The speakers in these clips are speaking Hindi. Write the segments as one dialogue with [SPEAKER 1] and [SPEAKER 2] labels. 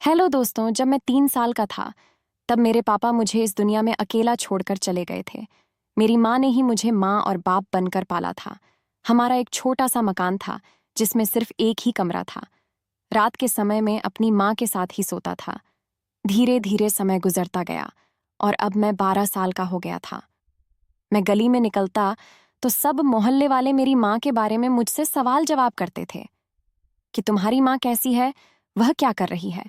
[SPEAKER 1] हेलो दोस्तों, जब मैं 3 साल का था तब मेरे पापा मुझे इस दुनिया में अकेला छोड़कर चले गए थे। मेरी माँ ने ही मुझे माँ और बाप बनकर पाला था। हमारा एक छोटा सा मकान था जिसमें सिर्फ एक ही कमरा था। रात के समय में अपनी माँ के साथ ही सोता था। धीरे धीरे समय गुजरता गया और अब मैं 12 साल का हो गया था। मैं गली में निकलता तो सब मोहल्ले वाले मेरी माँ के बारे में मुझसे सवाल जवाब करते थे कि तुम्हारी माँ कैसी है, वह क्या कर रही है।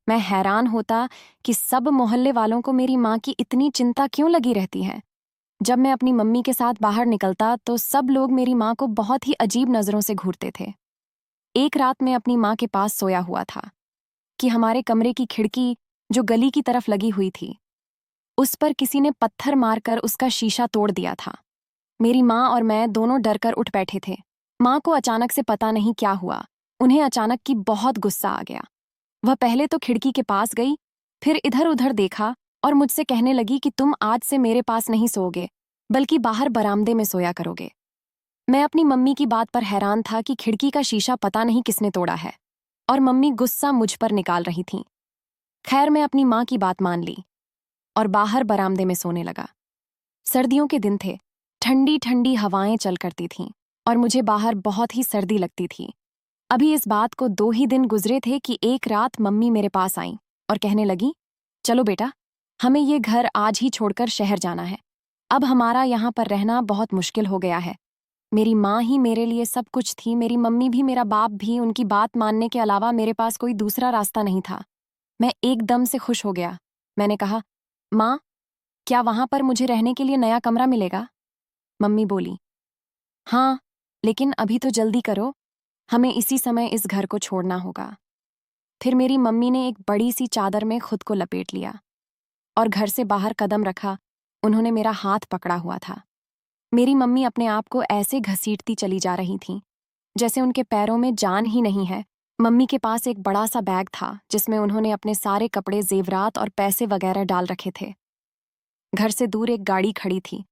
[SPEAKER 1] मैं हैरान होता कि सब मोहल्ले वालों को मेरी माँ की इतनी चिंता क्यों लगी रहती है। जब मैं अपनी मम्मी के साथ बाहर निकलता तो सब लोग मेरी माँ को बहुत ही अजीब नजरों से घूरते थे। एक रात मैं अपनी माँ के पास सोया हुआ था कि हमारे कमरे की खिड़की जो गली की तरफ लगी हुई थी, उस पर किसी ने पत्थर मारकर उसका शीशा तोड़ दिया था। मेरी माँ और मैं दोनों डरकर उठ बैठे थे। माँ को अचानक से पता नहीं क्या हुआ, उन्हें अचानक की बहुत गुस्सा आ गया। वह पहले तो खिड़की के पास गई, फिर इधर उधर देखा और मुझसे कहने लगी कि तुम आज से मेरे पास नहीं सोओगे, बल्कि बाहर बरामदे में सोया करोगे। मैं अपनी मम्मी की बात पर हैरान था कि खिड़की का शीशा पता नहीं किसने तोड़ा है, और मम्मी गुस्सा मुझ पर निकाल रही थीं। खैर, मैं अपनी माँ की बात मान ली और बाहर बरामदे में सोने लगा। सर्दियों के दिन थे, ठंडी ठंडी हवाएं चल करती थीं और मुझे बाहर बहुत ही सर्दी लगती थी। अभी इस बात को 2 ही दिन गुजरे थे कि एक रात मम्मी मेरे पास आईं और कहने लगी, चलो बेटा, हमें ये घर आज ही छोड़कर शहर जाना है। अब हमारा यहाँ पर रहना बहुत मुश्किल हो गया है। मेरी माँ ही मेरे लिए सब कुछ थी, मेरी मम्मी भी, मेरा बाप भी। उनकी बात मानने के अलावा मेरे पास कोई दूसरा रास्ता नहीं था। मैं एकदम से खुश हो गया। मैंने कहा, माँ, क्या वहाँ पर मुझे रहने के लिए नया कमरा मिलेगा? मम्मी बोली, हाँ, लेकिन अभी तो जल्दी करो, हमें इसी समय इस घर को छोड़ना होगा। फिर मेरी मम्मी ने एक बड़ी सी चादर में खुद को लपेट लिया और घर से बाहर कदम रखा। उन्होंने मेरा हाथ पकड़ा हुआ था। मेरी मम्मी अपने आप को ऐसे घसीटती चली जा रही थीं जैसे उनके पैरों में जान ही नहीं है। मम्मी के पास एक बड़ा सा बैग था जिसमें उन्होंने अपने सारे कपड़े, जेवरात और पैसे वगैरह डाल रखे थे। घर से दूर एक गाड़ी खड़ी थी।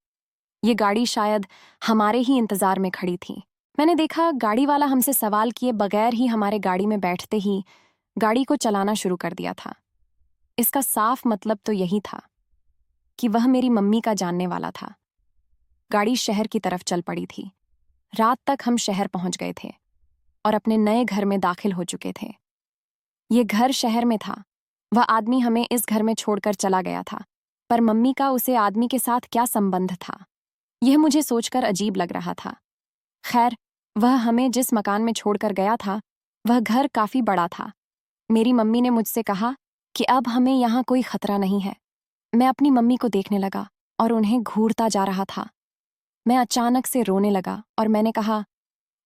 [SPEAKER 1] ये गाड़ी शायद हमारे ही इंतजार में खड़ी थी। मैंने देखा, गाड़ी वाला हमसे सवाल किए बगैर ही हमारे गाड़ी में बैठते ही गाड़ी को चलाना शुरू कर दिया था। इसका साफ मतलब तो यही था कि वह मेरी मम्मी का जानने वाला था। गाड़ी शहर की तरफ चल पड़ी थी। रात तक हम शहर पहुंच गए थे और अपने नए घर में दाखिल हो चुके थे। ये घर शहर में था। वह आदमी हमें इस घर में छोड़कर चला गया था, पर मम्मी का उसे आदमी के साथ क्या संबंध था, यह मुझे सोचकर अजीब लग रहा था। खैर, वह हमें जिस मकान में छोड़कर गया था, वह घर काफी बड़ा था। मेरी मम्मी ने मुझसे कहा कि अब हमें यहाँ कोई खतरा नहीं है। मैं अपनी मम्मी को देखने लगा और उन्हें घूरता जा रहा था। मैं अचानक से रोने लगा और मैंने कहा,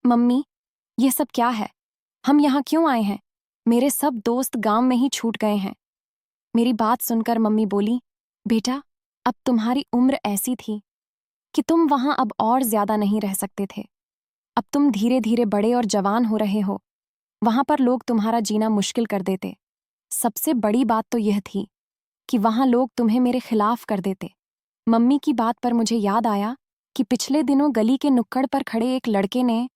[SPEAKER 1] मम्मी, ये सब क्या है? हम यहाँ क्यों आए हैं? मेरे सब दोस्त गांव में ही छूट गए हैं। मेरी बात सुनकर मम्मी बोली, बेटा, अब तुम्हारी उम्र ऐसी थी कि तुम वहां अब और ज्यादा नहीं रह सकते थे। अब तुम धीरे धीरे बड़े और जवान हो रहे हो। वहां पर लोग तुम्हारा जीना मुश्किल कर देते। सबसे बड़ी बात तो यह थी कि वहां लोग तुम्हें मेरे खिलाफ कर देते। मम्मी की बात पर मुझे याद आया कि पिछले दिनों गली के नुक्कड़ पर खड़े एक लड़के ने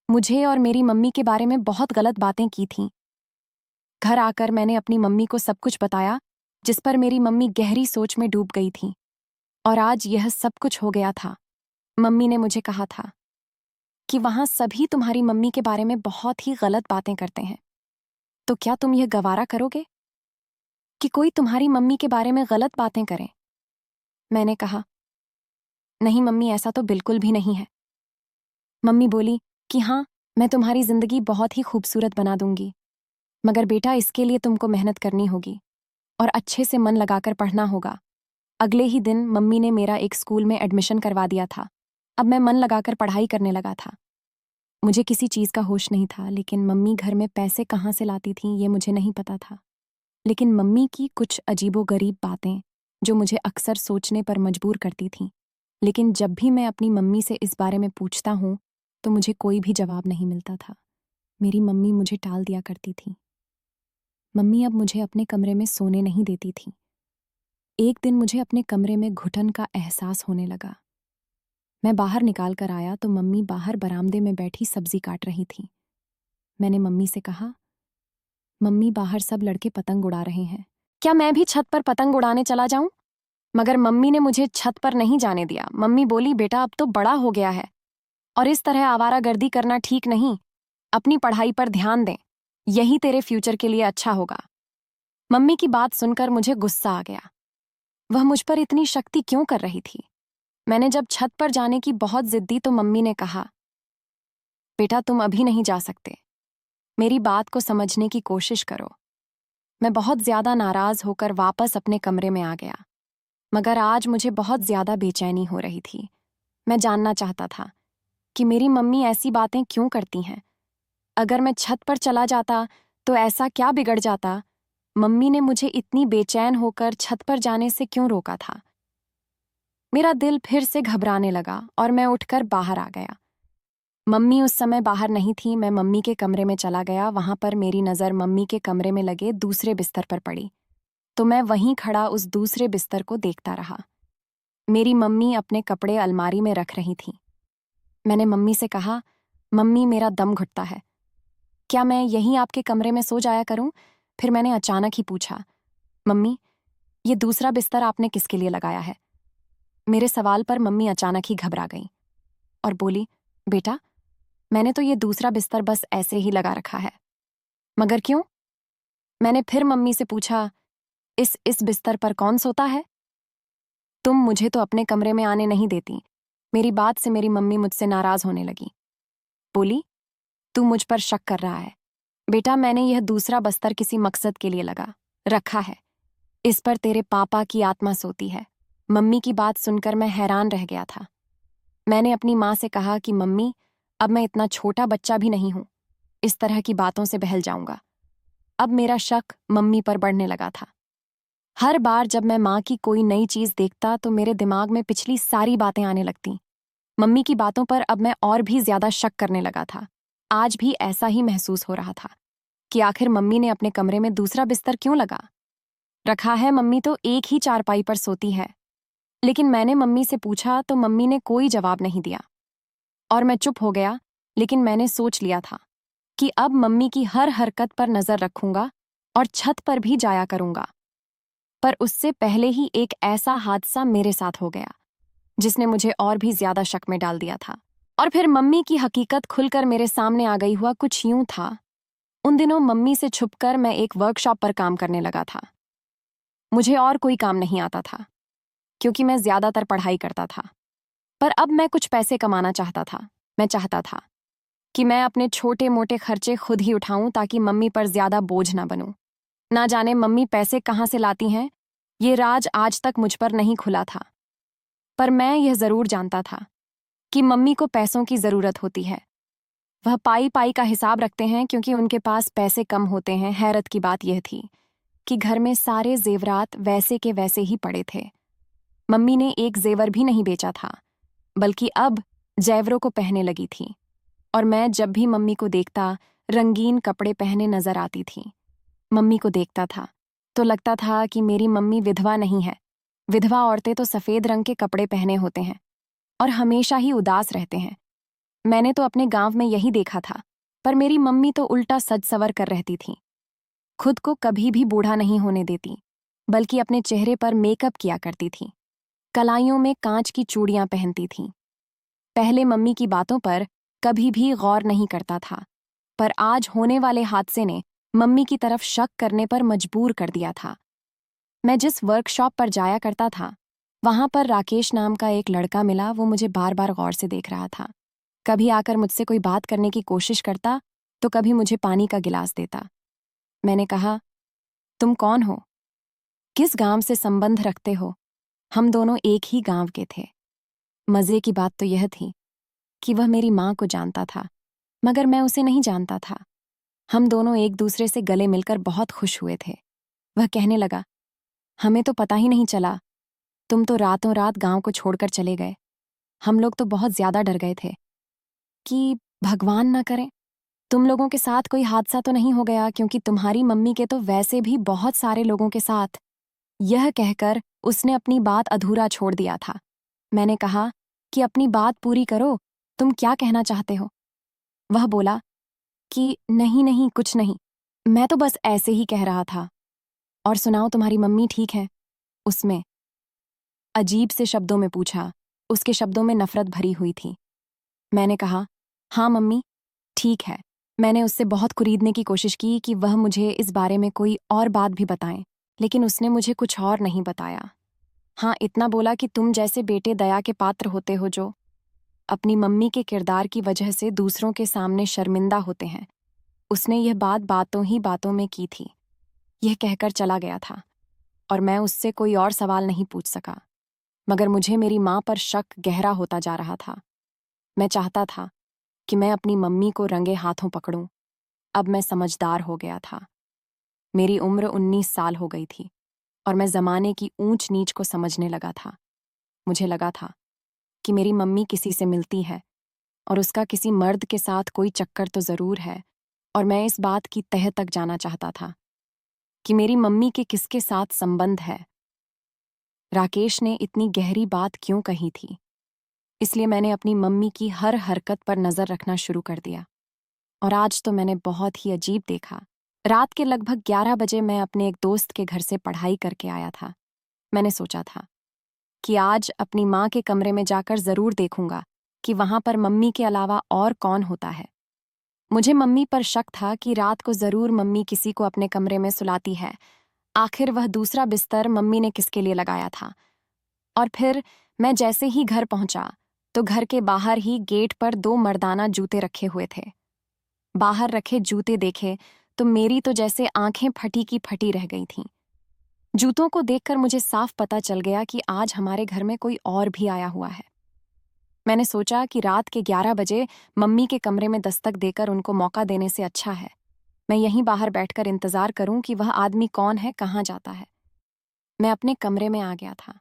[SPEAKER 1] मुझे और मेरी मम्मी के बारे में बहुत गलत बातें की थीं। घर आकर मैंने अपनी मम्मी को सब कुछ बताया, जिस पर मेरी मम्मी गहरी सोच में डूब गई थी। और आज यह सब कुछ हो गया था। मम्मी ने मुझे कहा था कि वहां सभी तुम्हारी मम्मी के बारे में बहुत ही गलत बातें करते हैं। तो क्या तुम यह गवारा करोगे कि कोई तुम्हारी मम्मी के बारे में गलत बातें करे? मैंने कहा, नहीं मम्मी, ऐसा तो बिल्कुल भी नहीं है। मम्मी बोली कि हाँ, मैं तुम्हारी जिंदगी बहुत ही खूबसूरत बना दूंगी, मगर बेटा, इसके लिए तुमको मेहनत करनी होगी और अच्छे से मन लगाकर पढ़ना होगा। अगले ही दिन मम्मी ने मेरा एक स्कूल में एडमिशन करवा दिया था। अब मैं मन लगाकर पढ़ाई करने लगा था। मुझे किसी चीज़ का होश नहीं था, लेकिन मम्मी घर में पैसे कहाँ से लाती थीं ये मुझे नहीं पता था। लेकिन मम्मी की कुछ अजीबोगरीब बातें जो मुझे अक्सर सोचने पर मजबूर करती थीं। लेकिन जब भी मैं अपनी मम्मी से इस बारे में पूछता हूँ तो मुझे कोई भी जवाब नहीं मिलता था। मेरी मम्मी मुझे टाल दिया करती थी। मम्मी अब मुझे अपने कमरे में सोने नहीं देती थी। एक दिन मुझे अपने कमरे में घुटन का एहसास होने लगा। मैं बाहर निकाल कर आया तो मम्मी बाहर बरामदे में बैठी सब्जी काट रही थी। मैंने मम्मी से कहा, मम्मी बाहर सब लड़के पतंग उड़ा रहे हैं। क्या मैं भी छत पर पतंग उड़ाने चला जाऊं? मगर मम्मी ने मुझे छत पर नहीं जाने दिया। मम्मी बोली, बेटा अब तो बड़ा हो गया है और इस तरह आवारागर्दी करना ठीक नहीं। अपनी पढ़ाई पर ध्यान दें, यही तेरे फ्यूचर के लिए अच्छा होगा। मम्मी की बात सुनकर मुझे गुस्सा आ गया। वह मुझ पर इतनी शक्ति क्यों कर रही थी? मैंने जब छत पर जाने की बहुत जिद दी तो मम्मी ने कहा, बेटा तुम अभी नहीं जा सकते, मेरी बात को समझने की कोशिश करो। मैं बहुत ज्यादा नाराज होकर वापस अपने कमरे में आ गया। मगर आज मुझे बहुत ज्यादा बेचैनी हो रही थी। मैं जानना चाहता था कि मेरी मम्मी ऐसी बातें क्यों करती हैं। अगर मैं छत पर चला जाता तो ऐसा क्या बिगड़ जाता? मम्मी ने मुझे इतनी बेचैन होकर छत पर जाने से क्यों रोका था? मेरा दिल फिर से घबराने लगा और मैं उठकर बाहर आ गया। मम्मी उस समय बाहर नहीं थी। मैं मम्मी के कमरे में चला गया। वहां पर मेरी नज़र मम्मी के कमरे में लगे दूसरे बिस्तर पर पड़ी, तो मैं वहीं खड़ा उस दूसरे बिस्तर को देखता रहा। मेरी मम्मी अपने कपड़े अलमारी में रख रही थी। मैंने मम्मी से कहा, मम्मी मेरा दम घुटता है, क्या मैं यहीं आपके कमरे में सो जाया करूं? फिर मैंने अचानक ही पूछा, मम्मी ये दूसरा बिस्तर आपने किसके लिए लगाया है? मेरे सवाल पर मम्मी अचानक ही घबरा गई और बोली, बेटा मैंने तो ये दूसरा बिस्तर बस ऐसे ही लगा रखा है। मगर क्यों? मैंने फिर मम्मी से पूछा, इस बिस्तर पर कौन सोता है? तुम मुझे तो अपने कमरे में आने नहीं देती। मेरी बात से मेरी मम्मी मुझसे नाराज होने लगी। बोली, तू मुझ पर शक कर रहा है। बेटा मैंने यह दूसरा बस्तर किसी मकसद के लिए लगा रखा है। इस पर तेरे पापा की आत्मा सोती है। मम्मी की बात सुनकर मैं हैरान रह गया था। मैंने अपनी माँ से कहा कि मम्मी अब मैं इतना छोटा बच्चा भी नहीं हूं, इस तरह की बातों से बहल जाऊंगा। अब मेरा शक मम्मी पर बढ़ने लगा था। हर बार जब मैं माँ की कोई नई चीज देखता तो मेरे दिमाग में पिछली सारी बातें आने लगती। मम्मी की बातों पर अब मैं और भी ज्यादा शक करने लगा था। आज भी ऐसा ही महसूस हो रहा था कि आखिर मम्मी ने अपने कमरे में दूसरा बिस्तर क्यों लगा रखा है। मम्मी तो एक ही चारपाई पर सोती है। लेकिन मैंने मम्मी से पूछा तो मम्मी ने कोई जवाब नहीं दिया और मैं चुप हो गया। लेकिन मैंने सोच लिया था कि अब मम्मी की हर हरकत पर नजर रखूंगा और छत पर भी जाया करूंगा। पर उससे पहले ही एक ऐसा हादसा मेरे साथ हो गया जिसने मुझे और भी ज्यादा शक में डाल दिया था। और फिर मम्मी की हकीकत खुलकर मेरे सामने आ गई। हुआ कुछ यूं था, उन दिनों मम्मी से छुपकर मैं एक वर्कशॉप पर काम करने लगा था। मुझे और कोई काम नहीं आता था क्योंकि मैं ज्यादातर पढ़ाई करता था। पर अब मैं कुछ पैसे कमाना चाहता था। मैं चाहता था कि मैं अपने छोटे मोटे खर्चे खुद ही उठाऊं ताकि मम्मी पर ज्यादा बोझ ना बनूं। ना जाने मम्मी पैसे कहाँ से लाती हैं, ये राज आज तक मुझ पर नहीं खुला था। पर मैं यह जरूर जानता था कि मम्मी को पैसों की जरूरत होती है। वह पाई पाई का हिसाब रखते हैं क्योंकि उनके पास पैसे कम होते हैं। हैरत की बात यह थी कि घर में सारे जेवरात वैसे के वैसे ही पड़े थे। मम्मी ने एक जेवर भी नहीं बेचा था, बल्कि अब जेवरों को पहने लगी थी। और मैं जब भी मम्मी को देखता रंगीन कपड़े पहने नजर आती थी। मम्मी को देखता था तो लगता था कि मेरी मम्मी विधवा नहीं है। विधवा औरतें तो सफेद रंग के कपड़े पहने होते हैं और हमेशा ही उदास रहते हैं। मैंने तो अपने गांव में यही देखा था। पर मेरी मम्मी तो उल्टा सज सवर कर रहती थी। खुद को कभी भी बूढ़ा नहीं होने देती, बल्कि अपने चेहरे पर मेकअप किया करती थी। कलाइयों में कांच की चूड़ियां पहनती थीं। पहले मम्मी की बातों पर कभी भी गौर नहीं करता था, पर आज होने वाले हादसे ने मम्मी की तरफ शक करने पर मजबूर कर दिया था। मैं जिस वर्कशॉप पर जाया करता था वहां पर राकेश नाम का एक लड़का मिला। वो मुझे बार बार गौर से देख रहा था। कभी आकर मुझसे कोई बात करने की कोशिश करता तो कभी मुझे पानी का गिलास देता। मैंने कहा, तुम कौन हो? किस गांव से संबंध रखते हो? हम दोनों एक ही गांव के थे। मजे की बात तो यह थी कि वह मेरी माँ को जानता था, मगर मैं उसे नहीं जानता था। हम दोनों एक दूसरे से गले मिलकर बहुत खुश हुए थे। वह कहने लगा, हमें तो पता ही नहीं चला, तुम तो रातों रात गांव को छोड़कर चले गए। हम लोग तो बहुत ज्यादा डर गए थे कि भगवान ना करे तुम लोगों के साथ कोई हादसा तो नहीं हो गया, क्योंकि तुम्हारी मम्मी के तो वैसे भी बहुत सारे लोगों के साथ। यह कहकर उसने अपनी बात अधूरा छोड़ दिया था। मैंने कहा कि अपनी बात पूरी करो, तुम क्या कहना चाहते हो? वह बोला कि नहीं नहीं कुछ नहीं, मैं तो बस ऐसे ही कह रहा था। और सुनाओ, तुम्हारी मम्मी ठीक है? उसमें अजीब से शब्दों में पूछा। उसके शब्दों में नफरत भरी हुई थी। मैंने कहा, हाँ मम्मी, ठीक है। मैंने उससे बहुत कुरीदने की कोशिश की कि वह मुझे इस बारे में कोई और बात भी बताएं, लेकिन उसने मुझे कुछ और नहीं बताया। हाँ, इतना बोला कि तुम जैसे बेटे दया के पात्र होते हो जो अपनी मम्मी के किरदार की वजह से दूसरों के सामने शर्मिंदा होते हैं। उसने यह बात बातों ही बातों में की थी। यह कहकर चला गया था और मैं उससे कोई और सवाल नहीं पूछ सका। मगर मुझे मेरी माँ पर शक गहरा होता जा रहा था। मैं चाहता था कि मैं अपनी मम्मी को रंगे हाथों पकड़ूं। अब मैं समझदार हो गया था। मेरी उम्र 19 साल हो गई थी और मैं जमाने की ऊंच नीच को समझने लगा था। मुझे लगा था कि मेरी मम्मी किसी से मिलती है और उसका किसी मर्द के साथ कोई चक्कर तो जरूर है, और मैं इस बात की तह तक जाना चाहता था कि मेरी मम्मी के किसके साथ संबंध है। राकेश ने इतनी गहरी बात क्यों कही थी? इसलिए मैंने अपनी मम्मी की हर हरकत पर नजर रखना शुरू कर दिया। और आज तो मैंने बहुत ही अजीब देखा। रात के लगभग 11 बजे मैं अपने एक दोस्त के घर से पढ़ाई करके आया था। मैंने सोचा था कि आज अपनी माँ के कमरे में जाकर जरूर देखूंगा कि वहां पर मम्मी के अलावा और कौन होता है। मुझे मम्मी पर शक था कि रात को जरूर मम्मी किसी को अपने कमरे में सुलाती है। आखिर वह दूसरा बिस्तर मम्मी ने किसके लिए लगाया था? और फिर मैं जैसे ही घर पहुंचा तो घर के बाहर ही गेट पर 2 मर्दाना जूते रखे हुए थे। बाहर रखे जूते देखे तो मेरी तो जैसे आंखें फटी की फटी रह गई थीं। जूतों को देखकर मुझे साफ पता चल गया कि आज हमारे घर में कोई और भी आया हुआ है। मैंने सोचा कि रात के 11 बजे मम्मी के कमरे में दस्तक देकर उनको मौका देने से अच्छा है मैं यहीं बाहर बैठकर इंतजार करूं कि वह आदमी कौन है, कहाँ जाता है। मैं अपने कमरे में आ गया था।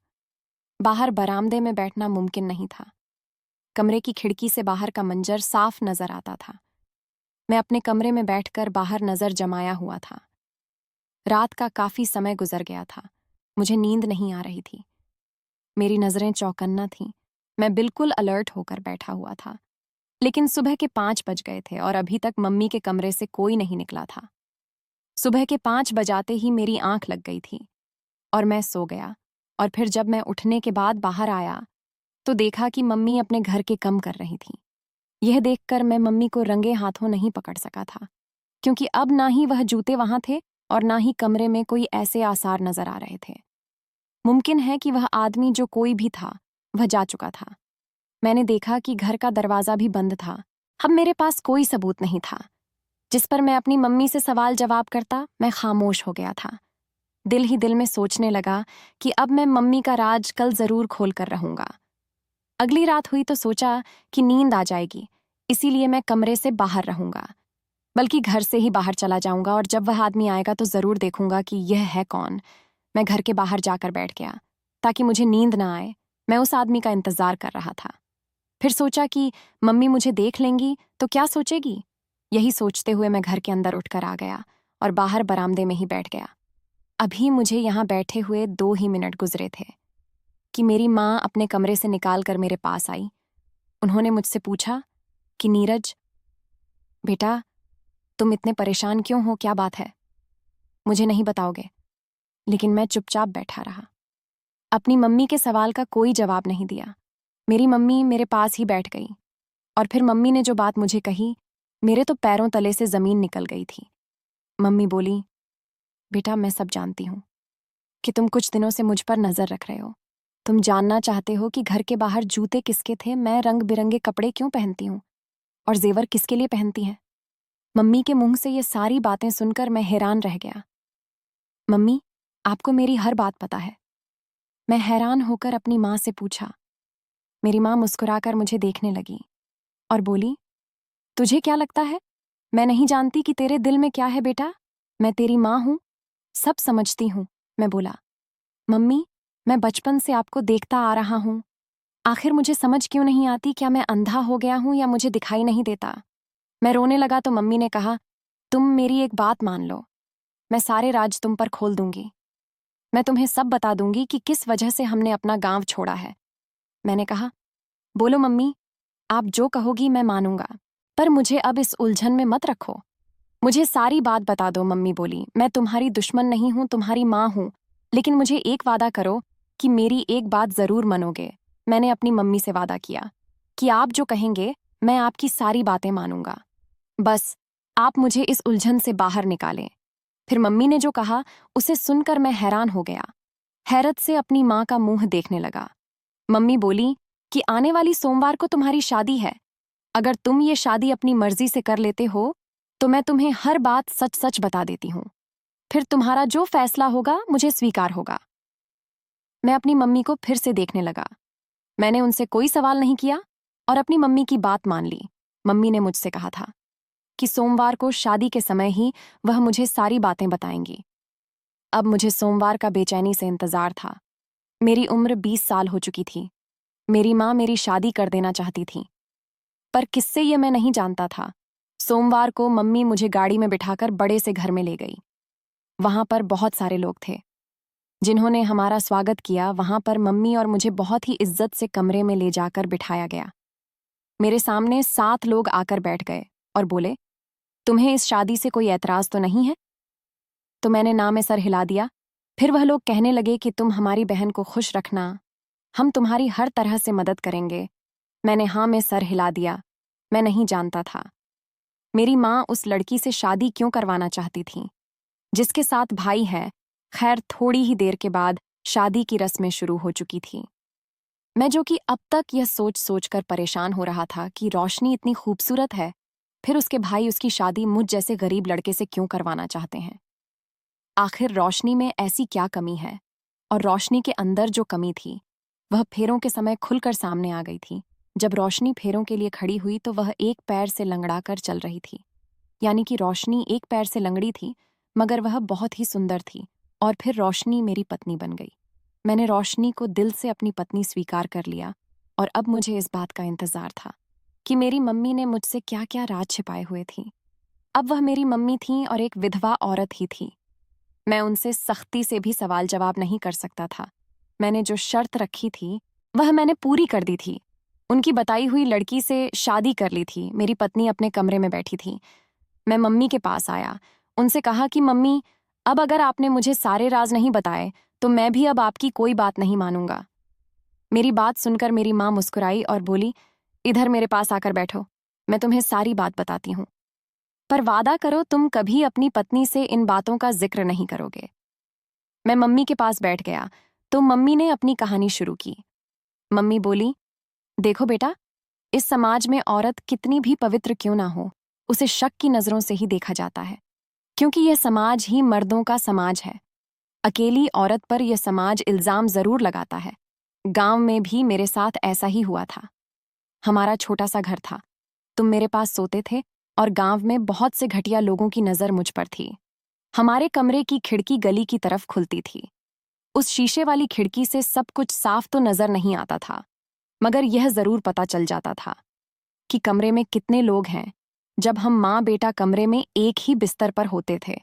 [SPEAKER 1] बाहर बरामदे में बैठना मुमकिन नहीं था। कमरे की खिड़की से बाहर का मंजर साफ नजर आता था। मैं अपने कमरे में बैठकर बाहर नजर जमाया हुआ था। रात का काफी समय गुजर गया था। मुझे नींद नहीं आ रही थी। मेरी नजरें चौकन्ना थीं। मैं बिल्कुल अलर्ट होकर बैठा हुआ था। लेकिन सुबह के 5 बज गए थे और अभी तक मम्मी के कमरे से कोई नहीं निकला था। सुबह के 5 बजाते ही मेरी आंख लग गई थी और मैं सो गया। और फिर जब मैं उठने के बाद बाहर आया तो देखा कि मम्मी अपने घर के काम कर रही थी। यह देखकर मैं मम्मी को रंगे हाथों नहीं पकड़ सका था, क्योंकि अब ना ही वह जूते वहां थे और ना ही कमरे में कोई ऐसे आसार नजर आ रहे थे। मुमकिन है कि वह आदमी जो कोई भी था वह जा चुका था। मैंने देखा कि घर का दरवाजा भी बंद था। अब मेरे पास कोई सबूत नहीं था जिस पर मैं अपनी मम्मी से सवाल जवाब करता। मैं खामोश हो गया था। दिल ही दिल में सोचने लगा कि अब मैं मम्मी का राज कल जरूर खोल कर रहूंगा। अगली रात हुई तो सोचा कि नींद आ जाएगी, इसीलिए मैं कमरे से बाहर रहूंगा, बल्कि घर से ही बाहर चला जाऊंगा और जब वह आदमी आएगा तो जरूर देखूंगा कि यह है कौन। मैं घर के बाहर जाकर बैठ गया ताकि मुझे नींद ना आए। मैं उस आदमी का इंतजार कर रहा था। फिर सोचा कि मम्मी मुझे देख लेंगी तो क्या सोचेगी। यही सोचते हुए मैं घर के अंदर उठकर आ गया और बाहर बरामदे में ही बैठ गया। अभी मुझे यहाँ बैठे हुए 2 ही मिनट गुजरे थे कि मेरी माँ अपने कमरे से निकाल कर मेरे पास आई। उन्होंने मुझसे पूछा कि नीरज बेटा, तुम इतने परेशान क्यों हो, क्या बात है? मुझे नहीं बताओगे? लेकिन मैं चुपचाप बैठा रहा। अपनी मम्मी के सवाल का कोई जवाब नहीं दिया। मेरी मम्मी मेरे पास ही बैठ गई और फिर मम्मी ने जो बात मुझे कही, मेरे तो पैरों तले से जमीन निकल गई थी। मम्मी बोली, बेटा मैं सब जानती हूँ कि तुम कुछ दिनों से मुझ पर नजर रख रहे हो। तुम जानना चाहते हो कि घर के बाहर जूते किसके थे, मैं रंग बिरंगे कपड़े क्यों पहनती हूँ और जेवर किसके लिए पहनती हैं। मम्मी के मुंह से ये सारी बातें सुनकर मैं हैरान रह गया। मम्मी, आपको मेरी हर बात पता है? मैं हैरान होकर अपनी माँ से पूछा। मेरी माँ मुस्कुराकर मुझे देखने लगी और बोली, तुझे क्या लगता है मैं नहीं जानती कि तेरे दिल में क्या है बेटा? मैं तेरी माँ हूँ, सब समझती हूँ। मैं बोला, मम्मी, मैं बचपन से आपको देखता आ रहा हूँ। आखिर मुझे समझ क्यों नहीं आती, क्या मैं अंधा हो गया हूँ या मुझे दिखाई नहीं देता? मैं रोने लगा तो मम्मी ने कहा, तुम मेरी एक बात मान लो, मैं सारे राज तुम पर खोल दूंगी। मैं तुम्हें सब बता दूंगी कि किस वजह से हमने अपना गांव छोड़ा है। मैंने कहा, बोलो मम्मी, आप जो कहोगी मैं मानूंगा, पर मुझे अब इस उलझन में मत रखो। मुझे सारी बात बता दो, मम्मी बोली। मैं तुम्हारी दुश्मन नहीं हूं, तुम्हारी माँ हूं। लेकिन मुझे एक वादा करो कि मेरी एक बात जरूर मनोगे। मैंने अपनी मम्मी से वादा किया कि आप जो कहेंगे मैं आपकी सारी बातें मानूंगा। बस आप मुझे इस उलझन से बाहर निकालें। फिर मम्मी ने जो कहा उसे सुनकर मैं हैरान हो गया। हैरत से अपनी माँ का मुंह देखने लगा। मम्मी बोली कि आने वाली सोमवार को तुम्हारी शादी है। अगर तुम ये शादी अपनी मर्जी से कर लेते हो तो मैं तुम्हें हर बात सच सच बता देती हूँ। फिर तुम्हारा जो फैसला होगा मुझे स्वीकार होगा। मैं अपनी मम्मी को फिर से देखने लगा। मैंने उनसे कोई सवाल नहीं किया और अपनी मम्मी की बात मान ली। मम्मी ने मुझसे कहा था कि सोमवार को शादी के समय ही वह मुझे सारी बातें बताएंगी। अब मुझे सोमवार का बेचैनी से इंतजार था। मेरी उम्र 20 साल हो चुकी थी। मेरी माँ मेरी शादी कर देना चाहती थी, पर किससे ये मैं नहीं जानता था। सोमवार को मम्मी मुझे गाड़ी में बिठाकर बड़े से घर में ले गई। वहां पर बहुत सारे लोग थे जिन्होंने हमारा स्वागत किया। वहां पर मम्मी और मुझे बहुत ही इज्जत से कमरे में ले जाकर बिठाया गया। मेरे सामने 7 लोग आकर बैठ गए और बोले, तुम्हें इस शादी से कोई ऐतराज तो नहीं है? तो मैंने ना में सर हिला दिया। फिर वह लोग कहने लगे कि तुम हमारी बहन को खुश रखना, हम तुम्हारी हर तरह से मदद करेंगे। मैंने हाँ में सर हिला दिया। मैं नहीं जानता था मेरी माँ उस लड़की से शादी क्यों करवाना चाहती थी जिसके साथ भाई है। खैर, थोड़ी ही देर के बाद शादी की रस्में शुरू हो चुकी थी। मैं जो कि अब तक यह सोच सोच कर परेशान हो रहा था कि रोशनी इतनी खूबसूरत है, फिर उसके भाई उसकी शादी मुझ जैसे गरीब लड़के से क्यों करवाना चाहते हैं। आखिर रोशनी में ऐसी क्या कमी है? और रोशनी के अंदर जो कमी थी वह फेरों के समय खुलकर सामने आ गई थी। जब रोशनी फेरों के लिए खड़ी हुई तो वह एक पैर से लंगड़ाकर चल रही थी। यानी कि रोशनी एक पैर से लंगड़ी थी, मगर वह बहुत ही सुंदर थी। और फिर रोशनी मेरी पत्नी बन गई। मैंने रोशनी को दिल से अपनी पत्नी स्वीकार कर लिया। और अब मुझे इस बात का इंतजार था कि मेरी मम्मी ने मुझसे क्या क्या राज छिपाए हुए थी। अब वह मेरी मम्मी थी और एक विधवा औरत ही थी। मैं उनसे सख्ती से भी सवाल जवाब नहीं कर सकता था। मैंने जो शर्त रखी थी वह मैंने पूरी कर दी थी। उनकी बताई हुई लड़की से शादी कर ली थी। मेरी पत्नी अपने कमरे में बैठी थी। मैं मम्मी के पास आया, उनसे कहा कि मम्मी, अब अगर आपने मुझे सारे राज नहीं बताए तो मैं भी अब आपकी कोई बात नहीं मानूंगा। मेरी बात सुनकर मेरी माँ मुस्कुराई और बोली, इधर मेरे पास आकर बैठो, मैं तुम्हें सारी बात बताती हूँ। पर वादा करो तुम कभी अपनी पत्नी से इन बातों का जिक्र नहीं करोगे। मैं मम्मी के पास बैठ गया तो मम्मी ने अपनी कहानी शुरू की। मम्मी बोली, देखो बेटा, इस समाज में औरत कितनी भी पवित्र क्यों ना हो, उसे शक की नजरों से ही देखा जाता है, क्योंकि यह समाज ही मर्दों का समाज है। अकेली औरत पर यह समाज इल्जाम जरूर लगाता है। गांव में भी मेरे साथ ऐसा ही हुआ था। हमारा छोटा सा घर था, तुम मेरे पास सोते थे और गांव में बहुत से घटिया लोगों की नजर मुझ पर थी। हमारे कमरे की खिड़की गली की तरफ खुलती थी। उस शीशे वाली खिड़की से सब कुछ साफ तो नजर नहीं आता था, मगर यह जरूर पता चल जाता था कि कमरे में कितने लोग हैं। जब हम माँ बेटा कमरे में एक ही बिस्तर पर होते थे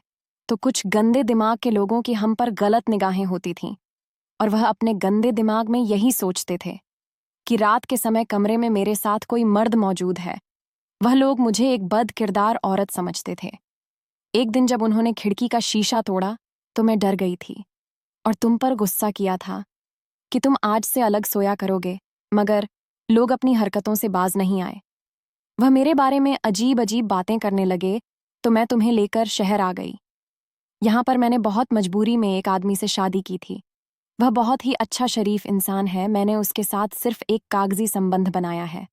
[SPEAKER 1] तो कुछ गंदे दिमाग के लोगों की हम पर गलत निगाहें होती थीं, और वह अपने गंदे दिमाग में यही सोचते थे कि रात के समय कमरे में मेरे साथ कोई मर्द मौजूद है। वह लोग मुझे एक बद किरदार औरत समझते थे। एक दिन जब उन्होंने खिड़की का शीशा तोड़ा तो मैं डर गई थी और तुम पर गुस्सा किया था कि तुम आज से अलग सोया करोगे, मगर लोग अपनी हरकतों से बाज नहीं आए। वह मेरे बारे में अजीब अजीब बातें करने लगे तो मैं तुम्हें लेकर शहर आ गई। यहाँ पर मैंने बहुत मजबूरी में एक आदमी से शादी की थी। वह बहुत ही अच्छा शरीफ इंसान है। मैंने उसके साथ सिर्फ एक कागजी संबंध बनाया है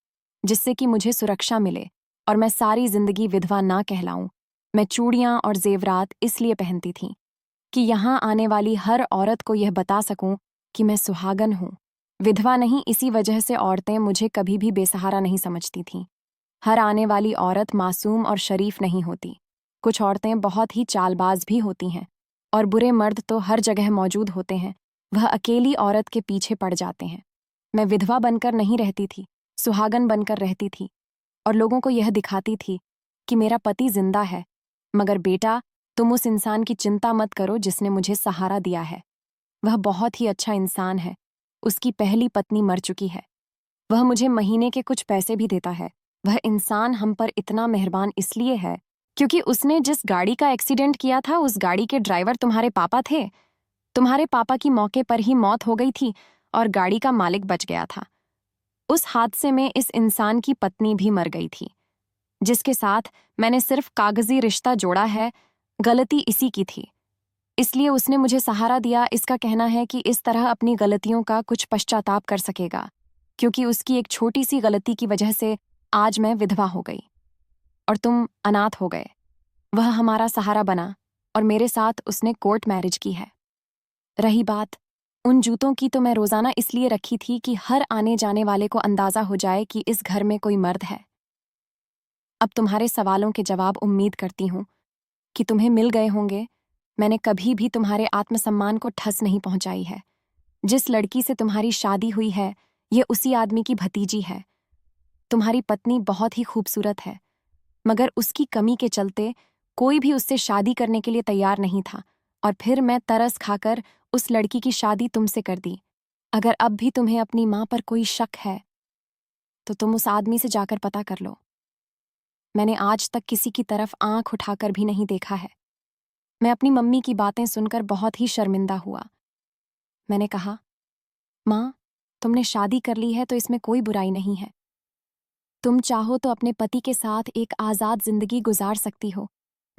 [SPEAKER 1] जिससे कि मुझे सुरक्षा मिले और मैं सारी जिंदगी विधवा ना कहलाऊं। मैं चूड़ियां और जेवरात इसलिए पहनती थी कि यहाँ आने वाली हर औरत को यह बता सकूं कि मैं सुहागन हूँ, विधवा नहीं। इसी वजह से औरतें मुझे कभी भी बेसहारा नहीं समझती थीं। हर आने वाली औरत मासूम और शरीफ नहीं होती। कुछ औरतें बहुत ही चालबाज भी होती हैं, और बुरे मर्द तो हर जगह मौजूद होते हैं। वह अकेली औरत के पीछे पड़ जाते हैं। मैं विधवा बनकर नहीं रहती थी, सुहागन बनकर रहती थी और लोगों को यह दिखाती थी कि मेरा पति जिंदा है। मगर बेटा, तुम उस इंसान की चिंता मत करो जिसने मुझे सहारा दिया है। वह बहुत ही अच्छा इंसान है। उसकी पहली पत्नी मर चुकी है। वह मुझे महीने के कुछ पैसे भी देता है। वह इंसान हम पर इतना मेहरबान इसलिए है क्योंकि उसने जिस गाड़ी का एक्सीडेंट किया था उस गाड़ी के ड्राइवर तुम्हारे पापा थे। तुम्हारे पापा की मौके पर ही मौत हो गई थी और गाड़ी का मालिक बच गया था। उस हादसे में इस इंसान की पत्नी भी मर गई थी, जिसके साथ मैंने सिर्फ कागजी रिश्ता जोड़ा है। गलती इसी की थी, इसलिए उसने मुझे सहारा दिया। इसका कहना है कि इस तरह अपनी गलतियों का कुछ पश्चाताप कर सकेगा, क्योंकि उसकी एक छोटी सी गलती की वजह से आज मैं विधवा हो गई और तुम अनाथ हो गए। वह हमारा सहारा बना और मेरे साथ उसने कोर्ट मैरिज की है। रही बात उन जूतों की, तो मैं रोजाना इसलिए रखी थी कि हर आने जाने वाले को अंदाजा हो जाए कि इस घर में कोई मर्द है। अब तुम्हारे सवालों के जवाब उम्मीद करती हूँ कि तुम्हें मिल गए होंगे। मैंने कभी भी तुम्हारे आत्मसम्मान को ठस नहीं पहुंचाई है। जिस लड़की से तुम्हारी शादी हुई है, ये उसी आदमी की भतीजी है। तुम्हारी पत्नी बहुत ही खूबसूरत है, मगर उसकी कमी के चलते कोई भी उससे शादी करने के लिए तैयार नहीं था, और फिर मैं तरस खाकर उस लड़की की शादी तुमसे कर दी। अगर अब भी तुम्हें अपनी माँ पर कोई शक है तो तुम उस आदमी से जाकर पता कर लो। मैंने आज तक किसी की तरफ आंख उठाकर भी नहीं देखा है। मैं अपनी मम्मी की बातें सुनकर बहुत ही शर्मिंदा हुआ। मैंने कहा, माँ, तुमने शादी कर ली है तो इसमें कोई बुराई नहीं है। तुम चाहो तो अपने पति के साथ एक आज़ाद जिंदगी गुजार सकती हो।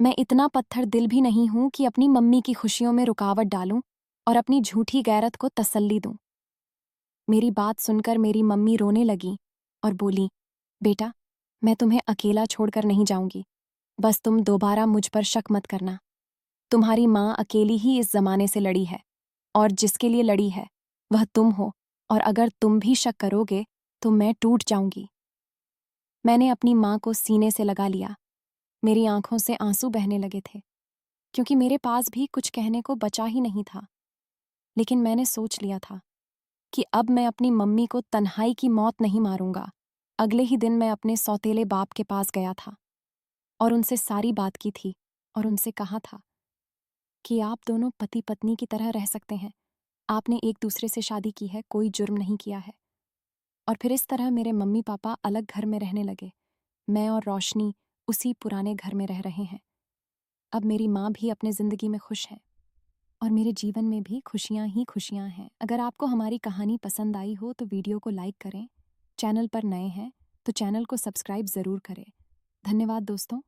[SPEAKER 1] मैं इतना पत्थर दिल भी नहीं हूं कि अपनी मम्मी की खुशियों में रुकावट डालूं और अपनी झूठी गैरत को तसल्ली दूं। मेरी बात सुनकर मेरी मम्मी रोने लगी और बोली, बेटा, मैं तुम्हें अकेला छोड़कर नहीं जाऊंगी। बस तुम दोबारा मुझ पर शक मत करना। तुम्हारी माँ अकेली ही इस जमाने से लड़ी है, और जिसके लिए लड़ी है वह तुम हो, और अगर तुम भी शक करोगे तो मैं टूट जाऊंगी। मैंने अपनी माँ को सीने से लगा लिया। मेरी आंखों से आंसू बहने लगे थे, क्योंकि मेरे पास भी कुछ कहने को बचा ही नहीं था। लेकिन मैंने सोच लिया था कि अब मैं अपनी मम्मी को तन्हाई की मौत नहीं मारूंगा। अगले ही दिन मैं अपने सौतेले बाप के पास गया था और उनसे सारी बात की थी, और उनसे कहा था कि आप दोनों पति पत्नी की तरह रह सकते हैं। आपने एक दूसरे से शादी की है, कोई जुर्म नहीं किया है। और फिर इस तरह मेरे मम्मी पापा अलग घर में रहने लगे। मैं और रोशनी उसी पुराने घर में रह रहे हैं। अब मेरी माँ भी अपने ज़िंदगी में खुश है, और मेरे जीवन में भी खुशियाँ ही खुशियाँ हैं। अगर आपको हमारी कहानी पसंद आई हो तो वीडियो को लाइक करें। चैनल पर नए हैं तो चैनल को सब्सक्राइब ज़रूर करें। धन्यवाद दोस्तों।